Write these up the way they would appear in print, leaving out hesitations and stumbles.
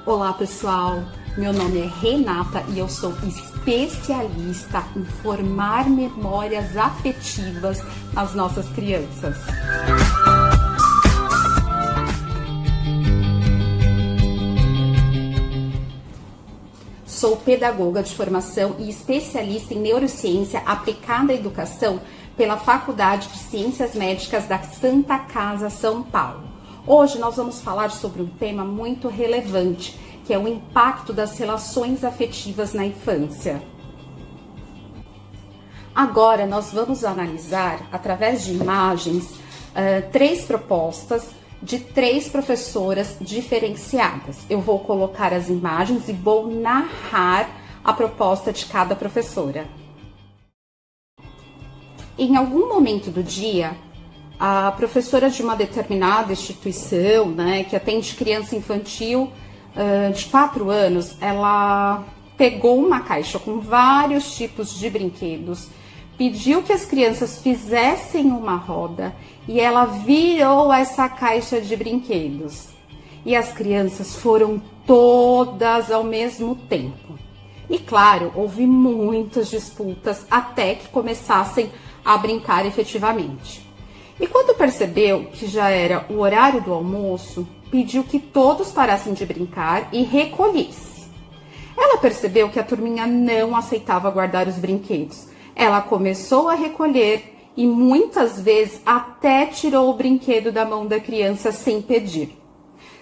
Olá pessoal, meu nome é Renata e eu sou especialista em formar memórias afetivas nas nossas crianças. Sou pedagoga de formação e especialista em neurociência aplicada à educação pela Faculdade de Ciências Médicas da Santa Casa, São Paulo. Hoje nós vamos falar sobre um tema muito relevante, que é o impacto das relações afetivas na infância. Agora nós vamos analisar, através de imagens, três propostas de três professoras diferenciadas. Eu vou colocar as imagens e vou narrar a proposta de cada professora. Em algum momento do dia, a professora de uma determinada instituição, que atende criança infantil de 4 anos, ela pegou uma caixa com vários tipos de brinquedos, pediu que as crianças fizessem uma roda e ela virou essa caixa de brinquedos. E as crianças foram todas ao mesmo tempo. E claro, houve muitas disputas até que começassem a brincar efetivamente. E quando percebeu que já era o horário do almoço, pediu que todos parassem de brincar e recolhessem. Ela percebeu que a turminha não aceitava guardar os brinquedos. Ela começou a recolher e muitas vezes até tirou o brinquedo da mão da criança sem pedir.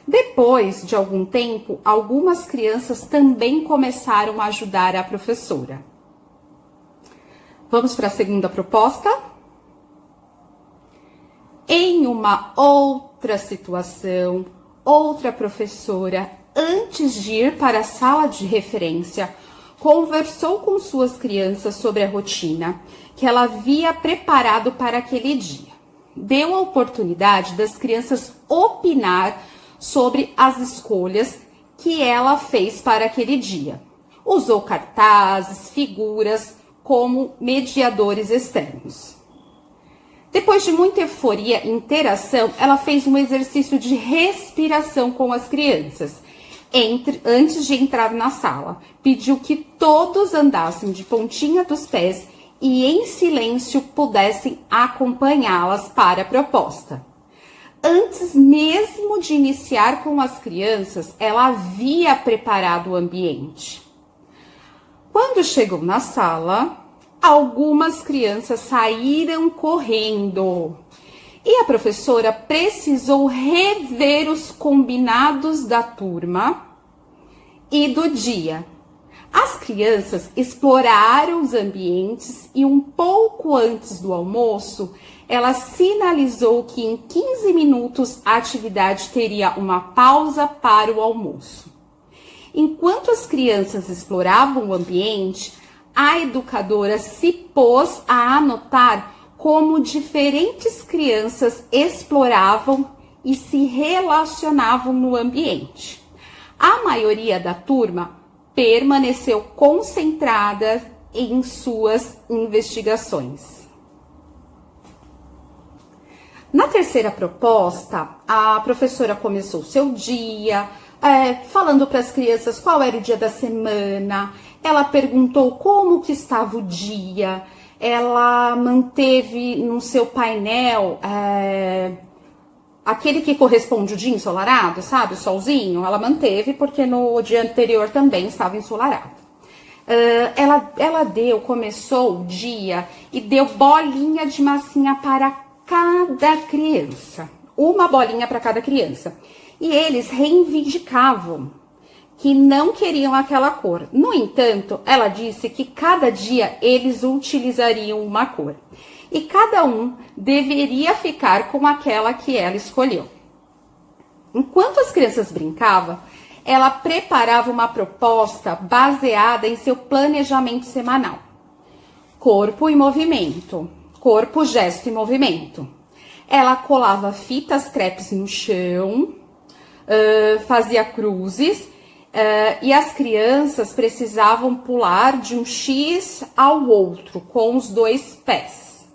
Depois de algum tempo, algumas crianças também começaram a ajudar a professora. Vamos para a segunda proposta? Em uma outra situação, outra professora, antes de ir para a sala de referência, conversou com suas crianças sobre a rotina que ela havia preparado para aquele dia. Deu a oportunidade das crianças opinar sobre as escolhas que ela fez para aquele dia. Usou cartazes, figuras como mediadores externos. Depois de muita euforia e interação, ela fez um exercício de respiração com as crianças. Antes de entrar na sala, pediu que todos andassem de pontinha dos pés e em silêncio pudessem acompanhá-las para a proposta. Antes mesmo de iniciar com as crianças, ela havia preparado o ambiente. Quando chegou na sala, algumas crianças saíram correndo e a professora precisou rever os combinados da turma e do dia. As crianças exploraram os ambientes e um pouco antes do almoço, ela sinalizou que em 15 minutos a atividade teria uma pausa para o almoço. Enquanto as crianças exploravam o ambiente, a educadora se pôs a anotar como diferentes crianças exploravam e se relacionavam no ambiente. A maioria da turma permaneceu concentrada em suas investigações. Na terceira proposta, a professora começou seu dia, falando para as crianças qual era o dia da semana. Ela perguntou como que estava o dia. Ela manteve no seu painel aquele que corresponde ao dia ensolarado, sabe? O solzinho. Ela manteve porque no dia anterior também estava ensolarado. Começou o dia e deu bolinha de massinha para cada criança. Uma bolinha para cada criança. E eles reivindicavam que não queriam aquela cor. No entanto, ela disse que cada dia eles utilizariam uma cor. E cada um deveria ficar com aquela que ela escolheu. Enquanto as crianças brincavam, ela preparava uma proposta baseada em seu planejamento semanal. Corpo e movimento. Corpo, gesto e movimento. Ela colava fitas crepes no chão, fazia cruzes, e as crianças precisavam pular de um X ao outro com os 2 pés.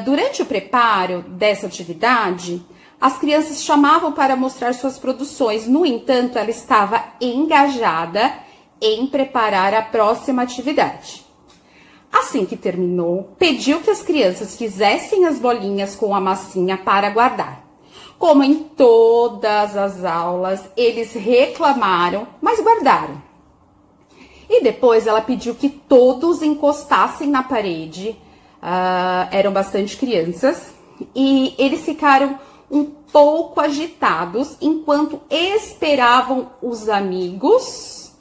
Durante o preparo dessa atividade, As crianças chamavam para mostrar suas produções, no entanto, ela estava engajada em preparar a próxima atividade. Assim que terminou, pediu que as crianças fizessem as bolinhas com a massinha para guardar. Como em todas as aulas, eles reclamaram, mas guardaram. E depois ela pediu que todos encostassem na parede. Eram bastante crianças. E eles ficaram um pouco agitados enquanto esperavam os amigos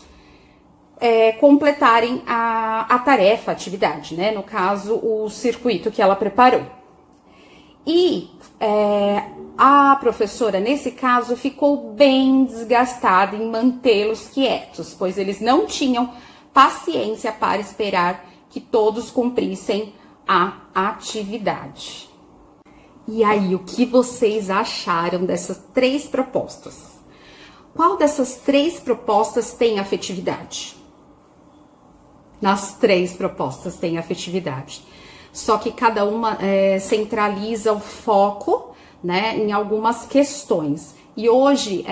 completarem a tarefa, a atividade, né? No caso, o circuito que ela preparou. E a professora, nesse caso, ficou bem desgastada em mantê-los quietos, pois eles não tinham paciência para esperar que todos cumprissem a atividade. E aí, o que vocês acharam dessas 3 propostas? Qual dessas 3 propostas tem afetividade? Nas 3 propostas tem afetividade. Só que cada uma centraliza o foco, né, em algumas questões. E hoje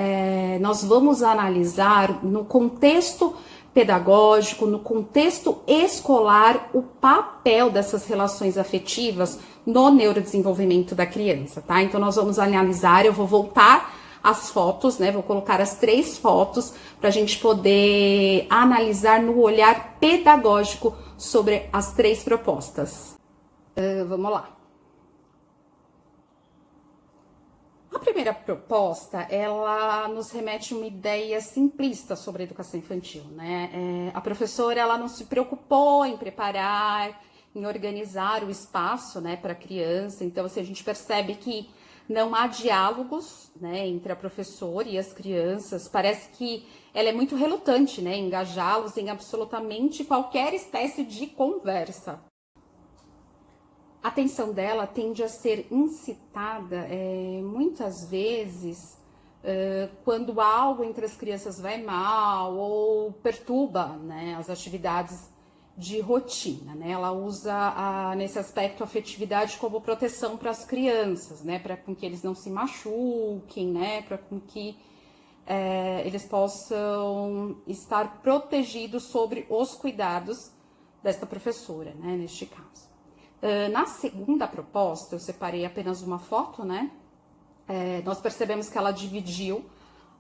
nós vamos analisar no contexto pedagógico, no contexto escolar, o papel dessas relações afetivas no neurodesenvolvimento da criança, tá? Então nós vamos analisar, eu vou voltar as fotos, né? Vou colocar as 3 fotos para a gente poder analisar no olhar pedagógico sobre as 3 propostas. Vamos lá. A primeira proposta, ela nos remete a uma ideia simplista sobre a educação infantil, né? A professora, ela não se preocupou em preparar, em organizar o espaço, né, para a criança. Então, assim, a gente percebe que não há diálogos, né, entre a professora e as crianças. Parece que ela é muito relutante, né, em engajá-los em absolutamente qualquer espécie de conversa. A atenção dela tende a ser incitada muitas vezes quando algo entre as crianças vai mal ou perturba, né, as atividades de rotina, né? Ela usa nesse aspecto a afetividade como proteção para as crianças, né, para que eles não se machuquem, né, para que eles possam estar protegidos sobre os cuidados desta professora, né, neste caso. Na segunda proposta, eu separei apenas uma foto, né? Nós percebemos que ela dividiu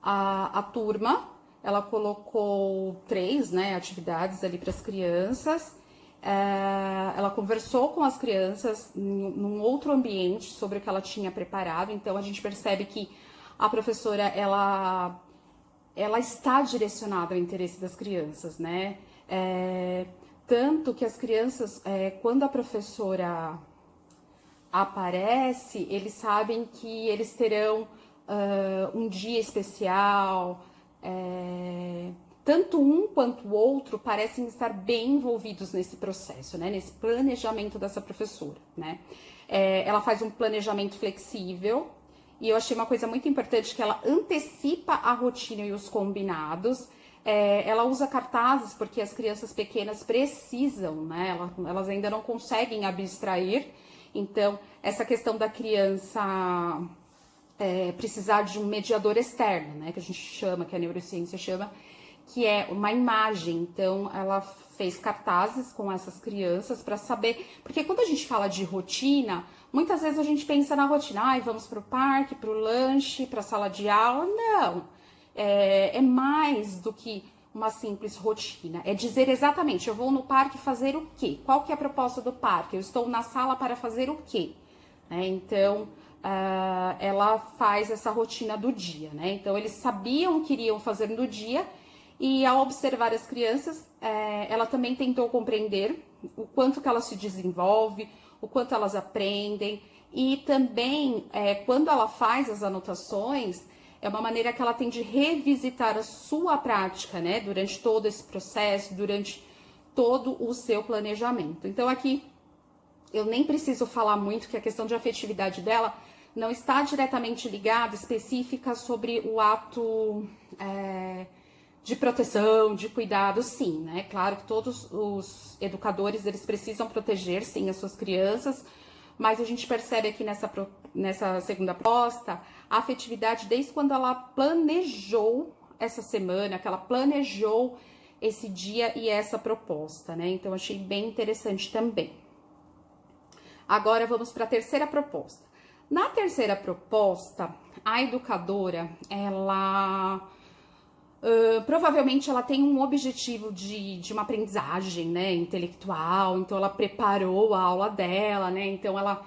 a turma, ela colocou 3, né, atividades ali para as crianças. Ela conversou com as crianças num outro ambiente sobre o que ela tinha preparado. Então a gente percebe que a professora ela está direcionada ao interesse das crianças, né? Tanto que as crianças, quando a professora aparece, eles sabem que eles terão um dia especial. Tanto um quanto o outro parecem estar bem envolvidos nesse processo, né? Nesse planejamento dessa professora, né? Ela faz um planejamento flexível e eu achei uma coisa muito importante que ela antecipa a rotina e os combinados. Ela usa cartazes porque as crianças pequenas precisam, né? Elas ainda não conseguem abstrair. Então, essa questão da criança precisar de um mediador externo, né? Que a gente chama, que a neurociência chama, que é uma imagem. Então, ela fez cartazes com essas crianças para saber... Porque quando a gente fala de rotina, muitas vezes a gente pensa na rotina. Vamos para o parque, para o lanche, para a sala de aula. Não. É mais do que uma simples rotina. É dizer exatamente, eu vou no parque fazer o quê? Qual que é a proposta do parque? Eu estou na sala para fazer o quê? Então, ela faz essa rotina do dia, né? Então, eles sabiam o que iriam fazer no dia e, ao observar as crianças, ela também tentou compreender o quanto que ela se desenvolve, o quanto elas aprendem e também, quando ela faz as anotações, é uma maneira que ela tem de revisitar a sua prática, né? Durante todo esse processo, durante todo o seu planejamento. Então, aqui, eu nem preciso falar muito que a questão de afetividade dela não está diretamente ligada, específica sobre o ato de proteção, de cuidado, sim, né? Claro que todos os educadores, eles precisam proteger, sim, as suas crianças, mas a gente percebe aqui nessa segunda proposta a afetividade desde quando ela planejou essa semana, que ela planejou esse dia e essa proposta, né? Então, achei bem interessante também. Agora, vamos para a terceira proposta. Na terceira proposta, a educadora, ela... provavelmente ela tem um objetivo de uma aprendizagem, né, intelectual, então ela preparou a aula dela, né, então ela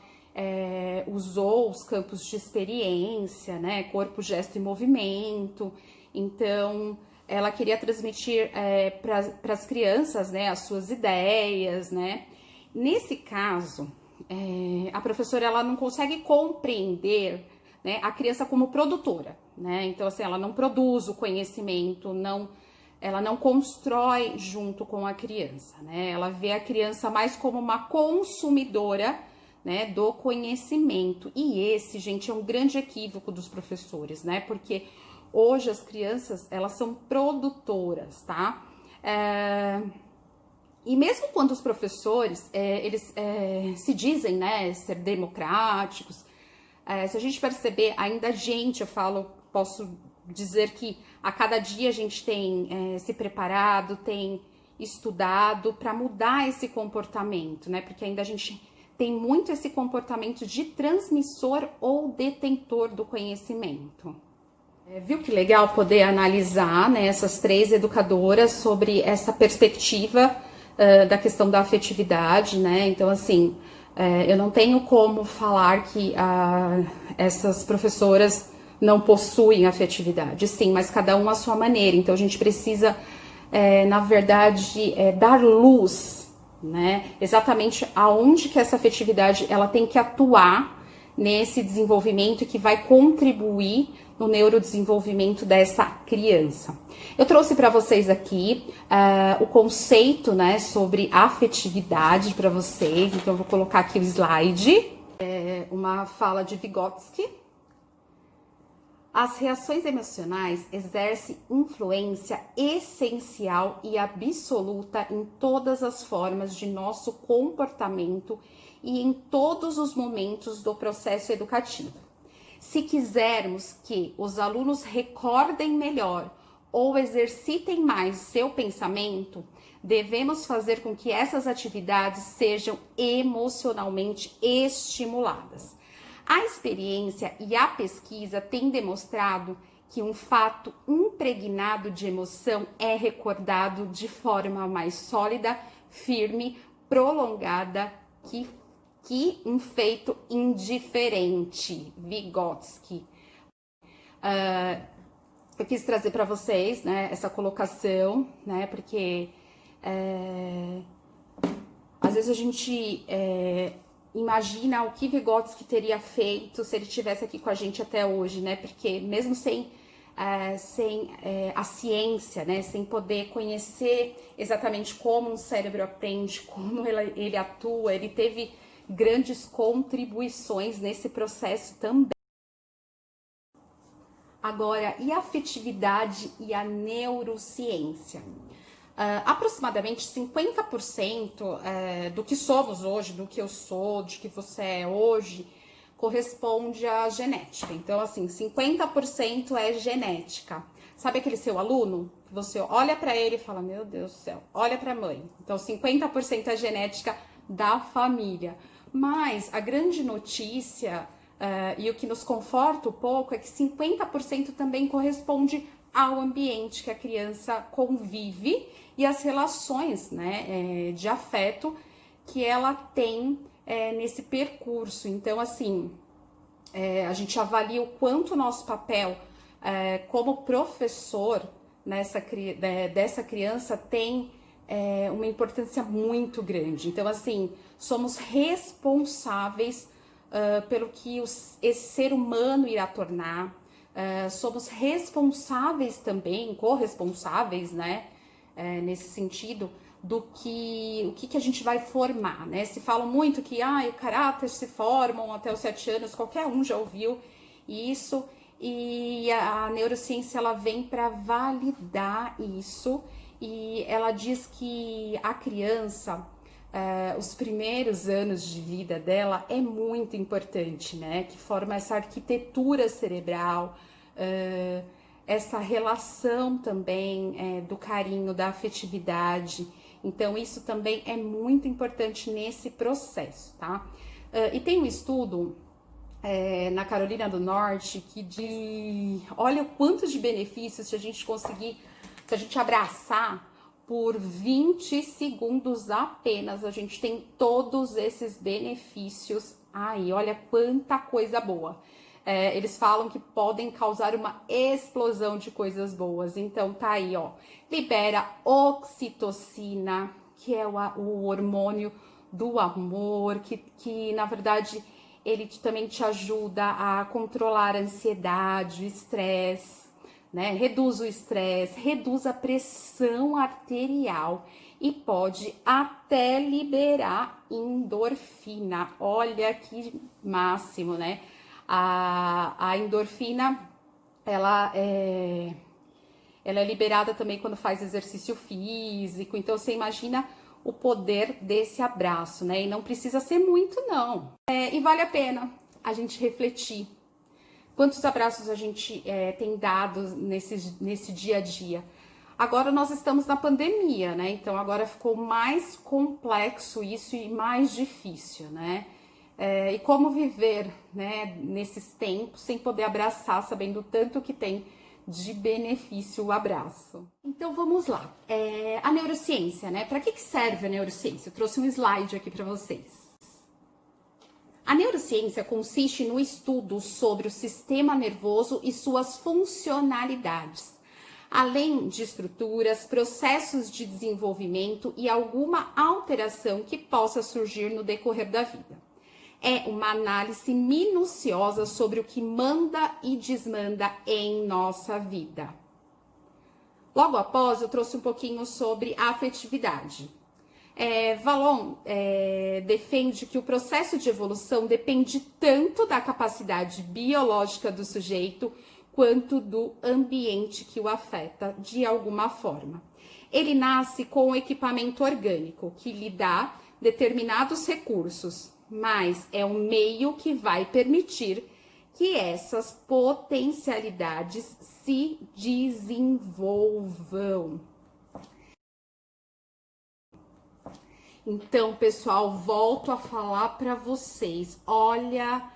usou os campos de experiência, né, corpo, gesto e movimento, então ela queria transmitir para as crianças, né, as suas ideias, né. Nesse caso, a professora ela não consegue compreender, né, a criança como produtora, né? Então, assim, ela não produz o conhecimento, ela não constrói junto com a criança, né? Ela vê a criança mais como uma consumidora, né, do conhecimento. E esse, gente, é um grande equívoco dos professores, né? Porque hoje as crianças, elas são produtoras, tá? E mesmo quando os professores, eles se dizem, né, ser democráticos, se a gente perceber, ainda a gente, posso dizer que a cada dia a gente tem se preparado, tem estudado para mudar esse comportamento, né? Porque ainda a gente tem muito esse comportamento de transmissor ou detentor do conhecimento. Viu que legal poder analisar, né, essas três educadoras sobre essa perspectiva da questão da afetividade, né? Então, assim, eu não tenho como falar que essas professoras não possuem afetividade, sim, mas cada um à sua maneira. Então, a gente precisa, na verdade, dar luz, né? Exatamente aonde que essa afetividade ela tem que atuar nesse desenvolvimento que vai contribuir no neurodesenvolvimento dessa criança. Eu trouxe para vocês aqui o conceito, né, sobre afetividade para vocês, então eu vou colocar aqui o slide. Uma fala de Vygotsky. As reações emocionais exercem influência essencial e absoluta em todas as formas de nosso comportamento e em todos os momentos do processo educativo. Se quisermos que os alunos recordem melhor ou exercitem mais seu pensamento, devemos fazer com que essas atividades sejam emocionalmente estimuladas. A experiência e a pesquisa têm demonstrado que um fato impregnado de emoção é recordado de forma mais sólida, firme, prolongada que um feito indiferente. Vygotsky. Eu quis trazer para vocês, né, essa colocação, né, porque às vezes a gente imagina o que Vygotsky teria feito se ele estivesse aqui com a gente até hoje, né, porque mesmo sem a ciência, né, sem poder conhecer exatamente como um cérebro aprende, como ele atua, ele teve grandes contribuições nesse processo também. Agora, e a afetividade e a neurociência? Aproximadamente 50% do que somos hoje, do que eu sou, de que você é hoje, corresponde à genética. Então, assim, 50% é genética. Sabe aquele seu aluno? Que você olha para ele e fala, meu Deus do céu, olha para a mãe. Então, 50% é genética da família. Mas a grande notícia e o que nos conforta um pouco é que 50% também corresponde ao ambiente que a criança convive e as relações, né, de afeto que ela tem nesse percurso. Então, assim, a gente avalia o quanto o nosso papel como professor dessa criança tem uma importância muito grande. Então, assim, somos responsáveis pelo que esse ser humano irá tornar, somos responsáveis também, corresponsáveis, né, nesse sentido, o que a gente vai formar, né? Se fala muito que o caráter se formam até os 7 anos, qualquer um já ouviu isso, e a neurociência ela vem para validar isso, e ela diz que a criança os primeiros anos de vida dela é muito importante, né? Que forma essa arquitetura cerebral, essa relação também do carinho, da afetividade. Então, isso também é muito importante nesse processo, tá? E tem um estudo na Carolina do Norte que diz, olha o quanto de benefícios se a gente conseguir, se a gente abraçar por 20 segundos apenas, a gente tem todos esses benefícios aí, olha quanta coisa boa. Eles falam que podem causar uma explosão de coisas boas, então tá aí, ó, libera oxitocina, que é o hormônio do amor, que na verdade ele também te ajuda a controlar a ansiedade, o estresse, né? Reduz o estresse, reduz a pressão arterial e pode até liberar endorfina. Olha que máximo, né? A endorfina, ela é liberada também quando faz exercício físico. Então, você imagina o poder desse abraço, né? E não precisa ser muito, não. E vale a pena a gente refletir. Quantos abraços a gente tem dado nesse dia a dia? Agora nós estamos na pandemia, né? Então agora ficou mais complexo isso e mais difícil, né? E como viver, né, nesses tempos sem poder abraçar, sabendo tanto que tem de benefício o abraço. Então vamos lá. A neurociência, né? Para que serve a neurociência? Eu trouxe um slide aqui para vocês. A neurociência consiste no estudo sobre o sistema nervoso e suas funcionalidades, além de estruturas, processos de desenvolvimento e alguma alteração que possa surgir no decorrer da vida. É uma análise minuciosa sobre o que manda e desmanda em nossa vida. Logo após, eu trouxe um pouquinho sobre a afetividade. Vallon defende que o processo de evolução depende tanto da capacidade biológica do sujeito quanto do ambiente que o afeta de alguma forma. Ele nasce com um equipamento orgânico que lhe dá determinados recursos, mas é um meio que vai permitir que essas potencialidades se desenvolvam. Então, pessoal, volto a falar para vocês, olha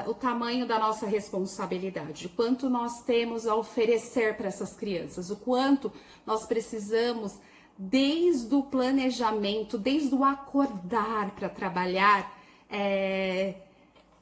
o tamanho da nossa responsabilidade, o quanto nós temos a oferecer para essas crianças, o quanto nós precisamos, desde o planejamento, desde o acordar para trabalhar,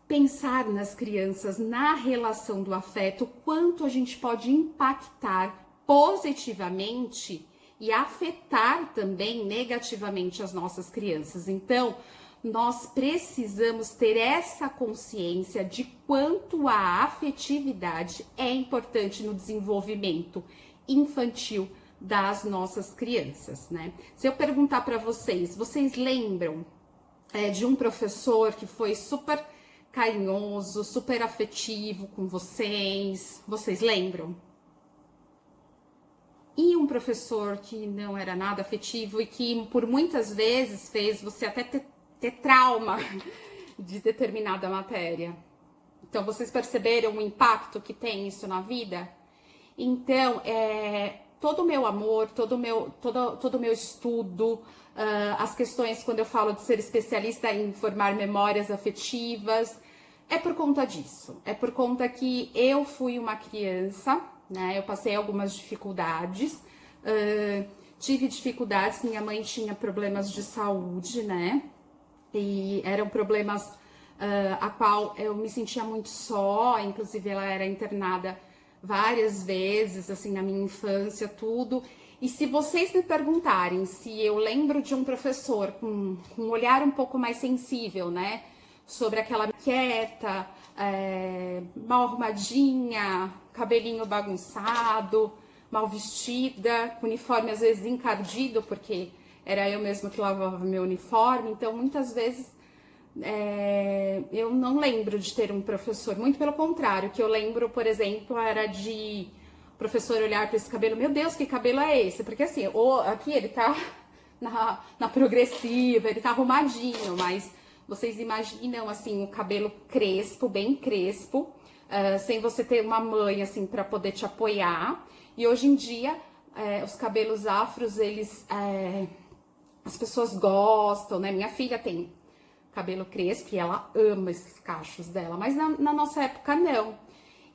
pensar nas crianças, na relação do afeto, o quanto a gente pode impactar positivamente e afetar também negativamente as nossas crianças. Então, nós precisamos ter essa consciência de quanto a afetividade é importante no desenvolvimento infantil das nossas crianças, né? Se eu perguntar para vocês, vocês lembram de um professor que foi super carinhoso, super afetivo com vocês? Vocês lembram? E um professor que não era nada afetivo e que por muitas vezes fez você até ter trauma de determinada matéria. Então, vocês perceberam o impacto que tem isso na vida? Então, todo o meu amor, todo o meu estudo, as questões quando eu falo de ser especialista em formar memórias afetivas, é por conta disso. É por conta que eu fui uma criança, né? Eu passei algumas dificuldades, tive dificuldades, minha mãe tinha problemas de saúde, né? E eram problemas a qual eu me sentia muito só, inclusive ela era internada várias vezes, assim, na minha infância, tudo. E se vocês me perguntarem se eu lembro de um professor com um olhar um pouco mais sensível, né? Sobre aquela quieta, mal arrumadinha, cabelinho bagunçado, mal vestida, uniforme às vezes encardido, porque era eu mesma que lavava meu uniforme. Então, muitas vezes, eu não lembro de ter um professor. Muito pelo contrário, o que eu lembro, por exemplo, era de professor olhar para esse cabelo. Meu Deus, que cabelo é esse? Porque assim, aqui ele tá na progressiva, ele tá arrumadinho, mas vocês imaginam, assim, o cabelo crespo, bem crespo, sem você ter uma mãe, assim, para poder te apoiar. E hoje em dia, os cabelos afros, eles... as pessoas gostam, né? Minha filha tem cabelo crespo e ela ama esses cachos dela, mas na nossa época, não.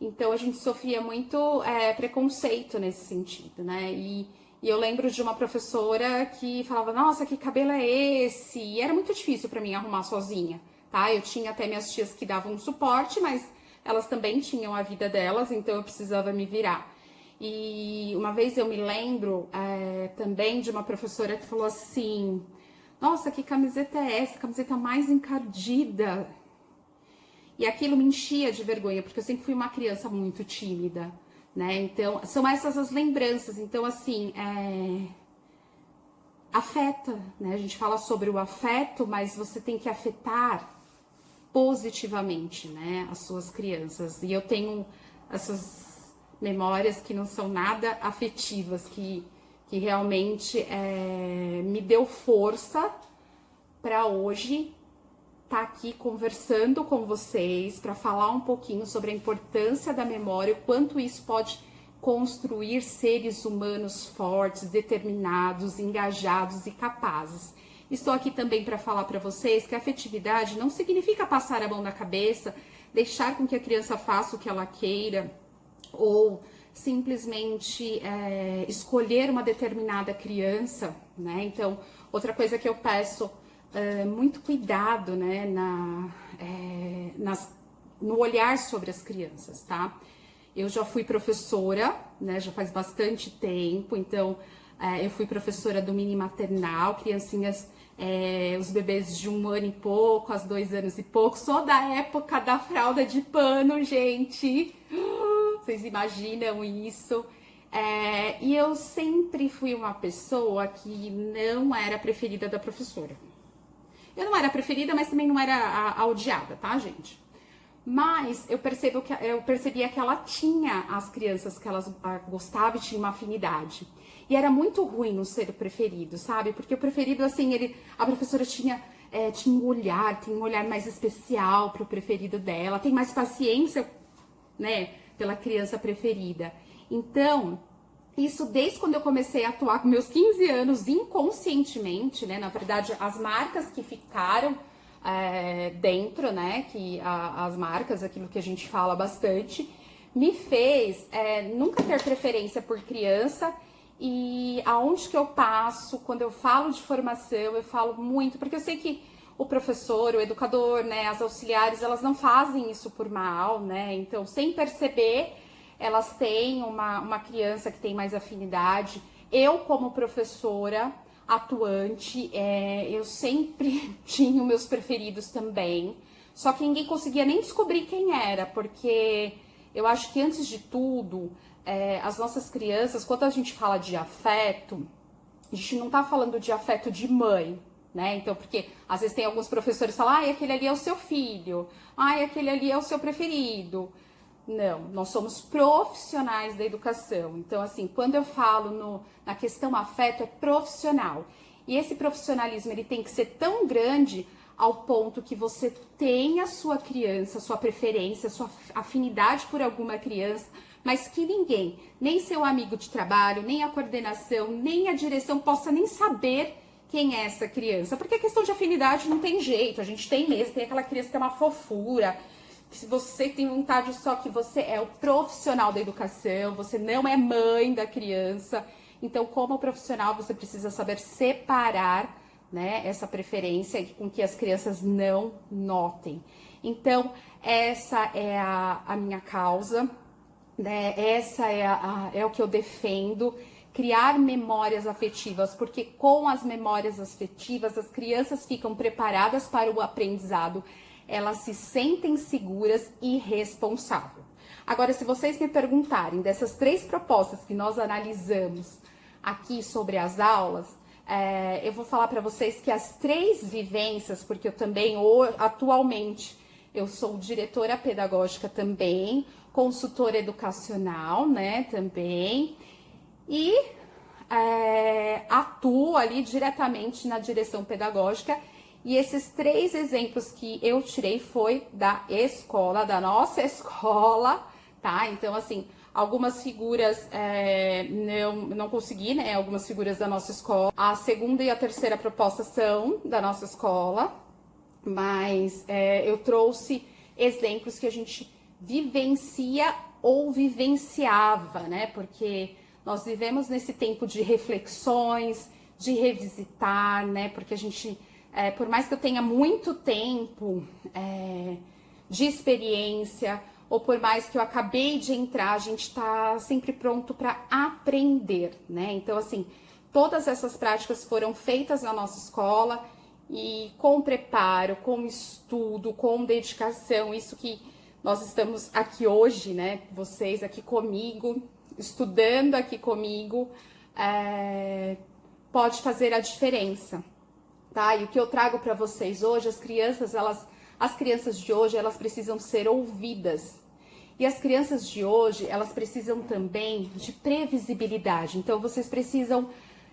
Então, a gente sofria muito preconceito nesse sentido, né? E eu lembro de uma professora que falava, nossa, que cabelo é esse? E era muito difícil para mim arrumar sozinha, tá? Eu tinha até minhas tias que davam suporte, mas elas também tinham a vida delas, então eu precisava me virar. E uma vez eu me lembro também de uma professora que falou assim, nossa, que camiseta é essa? Camiseta mais encardida. E aquilo me enchia de vergonha, porque eu sempre fui uma criança muito tímida, né? Então, são essas as lembranças. Então, assim, afeta, né? A gente fala sobre o afeto, mas você tem que afetar positivamente, né? As suas crianças. E eu tenho essas memórias que não são nada afetivas, que realmente me deu força para hoje estar aqui conversando com vocês para falar um pouquinho sobre a importância da memória, o quanto isso pode construir seres humanos fortes, determinados, engajados e capazes. Estou aqui também para falar para vocês que a afetividade não significa passar a mão na cabeça, deixar com que a criança faça o que ela queira ou simplesmente escolher uma determinada criança, né? Então, outra coisa que eu peço muito cuidado, né, no olhar sobre as crianças, tá? Eu já fui professora, né, já faz bastante tempo, então eu fui professora do mini maternal, criancinhas, os bebês de 1 ano e pouco, aos 2 anos e pouco, sou da época da fralda de pano, gente, vocês imaginam isso? E eu sempre fui uma pessoa que não era preferida da professora. Eu não era preferida, mas também não era a odiada, tá, gente? Mas eu percebia que ela tinha as crianças que elas gostavam e tinha uma afinidade. E era muito ruim não ser o preferido, sabe? Porque o preferido, assim, a professora tinha um olhar mais especial pro preferido dela, tem mais paciência, né, pela criança preferida. Então, isso desde quando eu comecei a atuar com meus 15 anos, inconscientemente, né? Na verdade, as marcas que ficaram dentro, né? As marcas, aquilo que a gente fala bastante, me fez nunca ter preferência por criança. E aonde que eu passo, quando eu falo de formação, eu falo muito, porque eu sei que o professor, o educador, né? As auxiliares, elas não fazem isso por mal, né? Então, sem perceber, elas têm uma criança que tem mais afinidade. Eu, como professora atuante, eu sempre tinha os meus preferidos também. Só que ninguém conseguia nem descobrir quem era, porque eu acho que antes de tudo, as nossas crianças, quando a gente fala de afeto, a gente não tá falando de afeto de mãe, né? Então, porque às vezes tem alguns professores que falam, aquele ali é o seu filho, aquele ali é o seu preferido. Não, nós somos profissionais da educação. Então, assim, quando eu falo na questão afeto, é profissional. E esse profissionalismo, ele tem que ser tão grande ao ponto que você tenha a sua criança, sua preferência, sua afinidade por alguma criança, mas que ninguém, nem seu amigo de trabalho, nem a coordenação, nem a direção possa nem saber quem é essa criança. Porque a questão de afinidade não tem jeito, a gente tem mesmo, tem aquela criança que tem uma fofura. Se você tem vontade, só que você é o profissional da educação, você não é mãe da criança. Então, como profissional, você precisa saber separar, né, essa preferência com que as crianças não notem. Então, essa é a minha causa, né? Essa é o que eu defendo. Criar memórias afetivas, porque com as memórias afetivas, as crianças ficam preparadas para o aprendizado. Elas se sentem seguras e responsáveis. Agora, se vocês me perguntarem dessas 3 propostas que nós analisamos aqui sobre as aulas, eu vou falar para vocês que as 3 vivências, porque eu também, atualmente, eu sou diretora pedagógica também, consultora educacional, né, também, e atuo ali diretamente na direção pedagógica. E esses 3 exemplos que eu tirei foi da escola, da nossa escola, tá? Então, assim, algumas figuras não consegui, né? Algumas figuras da nossa escola. A segunda e a terceira proposta são da nossa escola, mas eu trouxe exemplos que a gente vivencia ou vivenciava, né? Porque nós vivemos nesse tempo de reflexões, de revisitar, né? Porque a gente, por mais que eu tenha muito tempo de experiência, ou por mais que eu acabei de entrar, a gente está sempre pronto para aprender, né? Então, assim, todas essas práticas foram feitas na nossa escola e com preparo, com estudo, com dedicação, isso que nós estamos aqui hoje, né? Vocês aqui comigo, estudando aqui comigo, pode fazer a diferença, tá? E o que eu trago para vocês hoje, as crianças de hoje, elas precisam ser ouvidas. E as crianças de hoje, elas precisam também de previsibilidade. Então, vocês precisam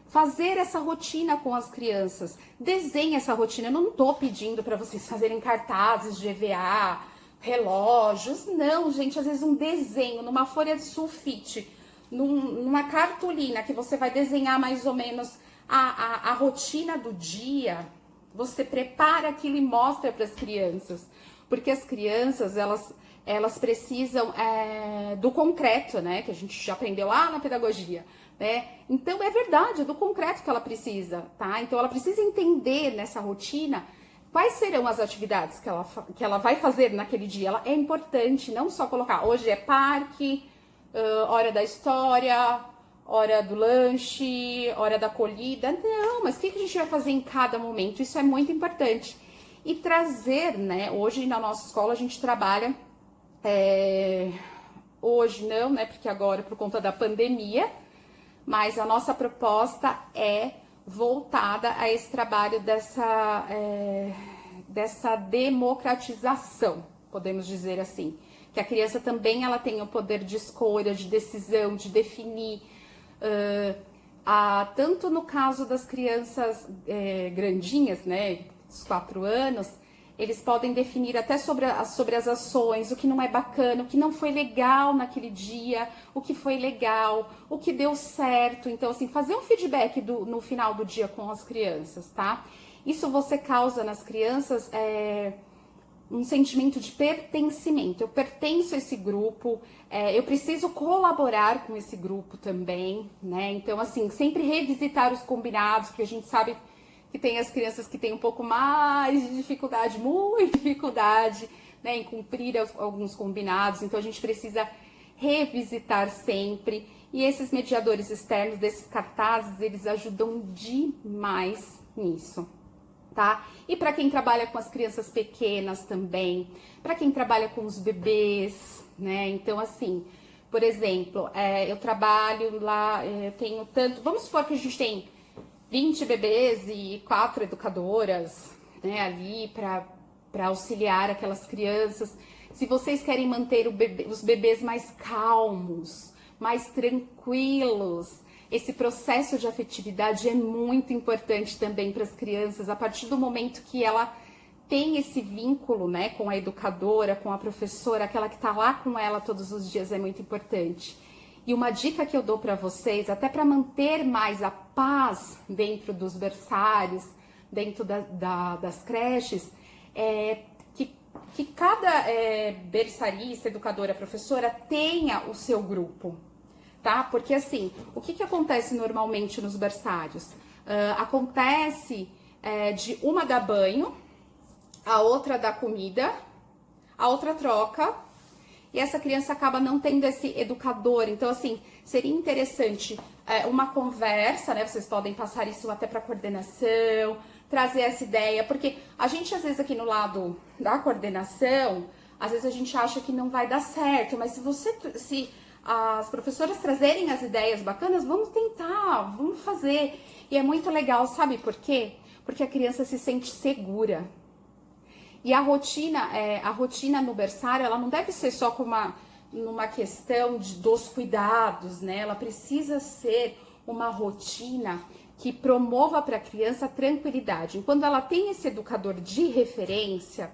fazer essa rotina com as crianças. Desenhe essa rotina. Eu não tô pedindo para vocês fazerem cartazes de EVA, relógios. Não, gente, às vezes um desenho numa folha de sulfite, numa cartolina que você vai desenhar mais ou menos a rotina do dia, você prepara aquilo e mostra para as crianças. Porque as crianças, elas precisam do concreto, né? Que a gente já aprendeu lá na pedagogia, né? Então, é verdade, é do concreto que ela precisa, tá? Então, ela precisa entender nessa rotina quais serão as atividades que ela vai fazer naquele dia. É importante não só colocar, hoje é parque, hora da história, hora do lanche, hora da acolhida. Não, mas o que a gente vai fazer em cada momento? Isso é muito importante. E trazer, né? Hoje na nossa escola a gente trabalha, hoje não, né? Porque agora por conta da pandemia, mas a nossa proposta é voltada a esse trabalho dessa democratização, podemos dizer assim. Que a criança também ela tem o poder de escolha, de decisão, de definir. Tanto no caso das crianças grandinhas, né, dos 4 anos, eles podem definir até sobre as ações, o que não é bacana, o que não foi legal naquele dia, o que foi legal, o que deu certo. Então, assim, fazer um feedback no final do dia com as crianças, tá? Isso você causa nas crianças um sentimento de pertencimento. Eu pertenço a esse grupo, eu preciso colaborar com esse grupo também, né? Então, assim, sempre revisitar os combinados, porque a gente sabe que tem as crianças que têm um pouco mais de dificuldade, muita dificuldade, né, em cumprir alguns combinados. Então, a gente precisa revisitar sempre. E esses mediadores externos, desses cartazes, eles ajudam demais nisso. Tá? E para quem trabalha com as crianças pequenas também, para quem trabalha com os bebês, né? Então, assim, por exemplo, eu trabalho lá, eu tenho tanto. Vamos supor que a gente tem 20 bebês e 4 educadoras, né, ali para auxiliar aquelas crianças. Se vocês querem manter os bebês mais calmos, mais tranquilos, esse processo de afetividade é muito importante também para as crianças, a partir do momento que ela tem esse vínculo, né, com a educadora, com a professora, aquela que está lá com ela todos os dias, é muito importante. E uma dica que eu dou para vocês, até para manter mais a paz dentro dos berçários, dentro das creches, é que cada berçarista, educadora, professora tenha o seu grupo. Tá? Porque assim, o que acontece normalmente nos berçários? Acontece de uma dar banho, a outra dá comida, a outra troca, e essa criança acaba não tendo esse educador. Então, assim, seria interessante uma conversa, né? Vocês podem passar isso até para coordenação, trazer essa ideia, porque a gente, às vezes, aqui no lado da coordenação, às vezes a gente acha que não vai dar certo, mas se as professoras trazerem as ideias bacanas, vamos tentar, vamos fazer. E é muito legal, sabe por quê? Porque a criança se sente segura. E a rotina no berçário, ela não deve ser só numa questão dos cuidados, né? Ela precisa ser uma rotina que promova para a criança a tranquilidade. Quando ela tem esse educador de referência,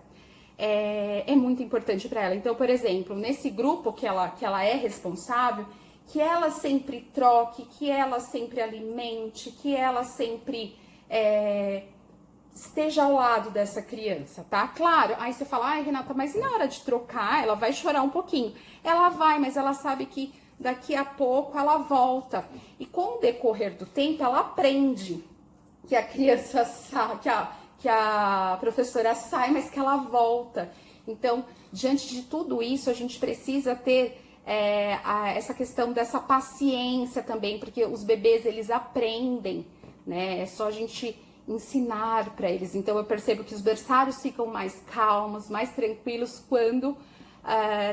é muito importante para ela. Então, por exemplo, nesse grupo que ela é responsável, que ela sempre troque, que ela sempre alimente, que ela sempre esteja ao lado dessa criança, tá? Claro, aí você fala, ai, Renata, mas e na hora de trocar, ela vai chorar um pouquinho. Ela vai, mas ela sabe que daqui a pouco ela volta. E com o decorrer do tempo, ela aprende que a criança sabe, que a professora sai, mas que ela volta. Então, diante de tudo isso, a gente precisa ter essa questão dessa paciência também, porque os bebês, eles aprendem, né? É só a gente ensinar para eles. Então, eu percebo que os berçários ficam mais calmos, mais tranquilos quando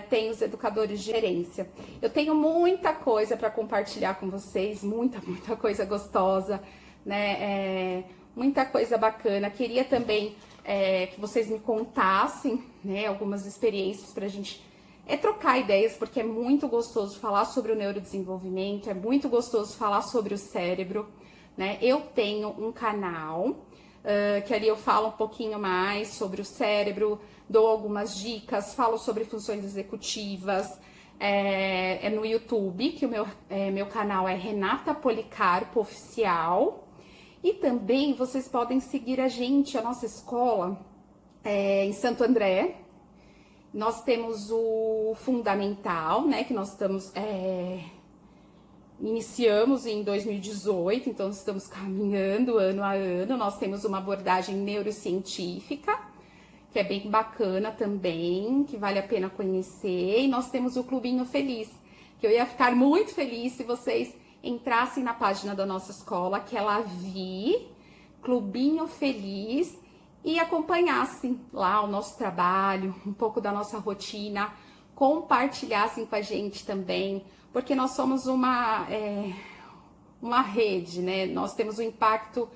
tem os educadores de gerência. Eu tenho muita coisa para compartilhar com vocês, muita coisa gostosa, né? Muita coisa bacana. Queria também que vocês me contassem, né, algumas experiências para a gente trocar ideias, porque é muito gostoso falar sobre o neurodesenvolvimento, é muito gostoso falar sobre o cérebro, né? Eu tenho um canal que ali eu falo um pouquinho mais sobre o cérebro, dou algumas dicas, falo sobre funções executivas, no YouTube, que o meu canal é Renata Policarpo Oficial. E também vocês podem seguir a gente, a nossa escola, em Santo André. Nós temos o Fundamental, né, que nós estamos... Iniciamos em 2018, então estamos caminhando ano a ano. Nós temos uma abordagem neurocientífica, que é bem bacana também, que vale a pena conhecer. E nós temos o Clubinho Feliz, que eu ia ficar muito feliz se vocês entrassem na página da nossa escola, que é Lavi, Clubinho Feliz, e acompanhassem lá o nosso trabalho, um pouco da nossa rotina, compartilhassem com a gente também, porque nós somos uma rede, né? Nós temos um impacto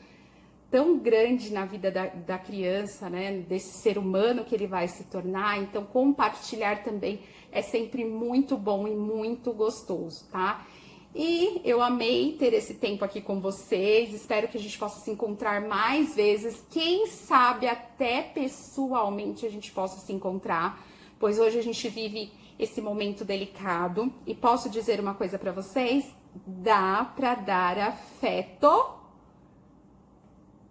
tão grande na vida da criança, né? Desse ser humano que ele vai se tornar. Então, compartilhar também é sempre muito bom e muito gostoso, tá? E eu amei ter esse tempo aqui com vocês. Espero que a gente possa se encontrar mais vezes. Quem sabe até pessoalmente a gente possa se encontrar, pois hoje a gente vive esse momento delicado. E posso dizer uma coisa para vocês? Dá para dar afeto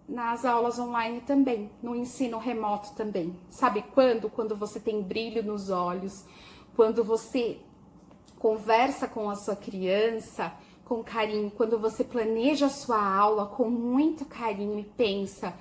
nas aulas online também, no ensino remoto também. Sabe quando? Quando você tem brilho nos olhos, quando você conversa com a sua criança com carinho, quando você planeja a sua aula com muito carinho e pensa,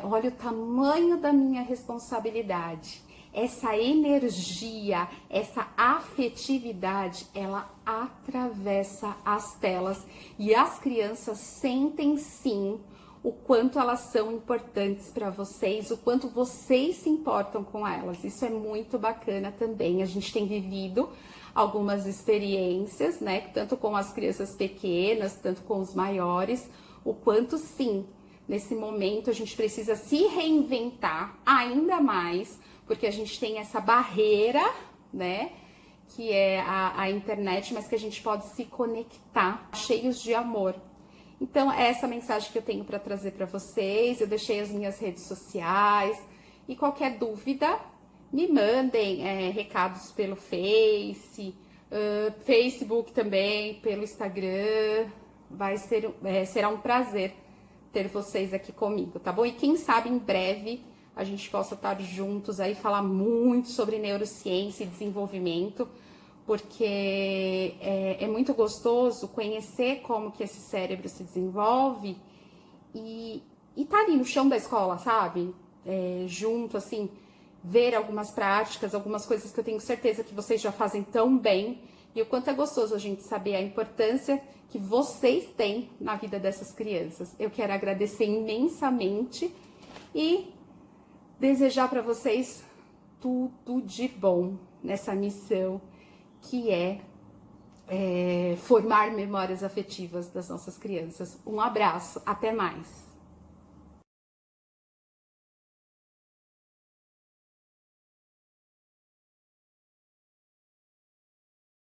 olha o tamanho da minha responsabilidade. Essa energia, essa afetividade, ela atravessa as telas e as crianças sentem sim o quanto elas são importantes para vocês, o quanto vocês se importam com elas. Isso é muito bacana também. A gente tem vivido algumas experiências, né, tanto com as crianças pequenas, tanto com os maiores, o quanto sim, nesse momento a gente precisa se reinventar ainda mais, porque a gente tem essa barreira, né, que é a internet, mas que a gente pode se conectar cheios de amor. Então, é essa mensagem que eu tenho para trazer para vocês. Eu deixei as minhas redes sociais e qualquer dúvida, me mandem recados pelo Facebook também, pelo Instagram. Será um prazer ter vocês aqui comigo, tá bom? E quem sabe em breve a gente possa estar juntos aí, falar muito sobre neurociência e desenvolvimento, porque é muito gostoso conhecer como que esse cérebro se desenvolve e tá ali no chão da escola, sabe? Junto, assim, ver algumas práticas, algumas coisas que eu tenho certeza que vocês já fazem tão bem, e o quanto é gostoso a gente saber a importância que vocês têm na vida dessas crianças. Eu quero agradecer imensamente e desejar para vocês tudo de bom nessa missão que é formar memórias afetivas das nossas crianças. Um abraço, até mais!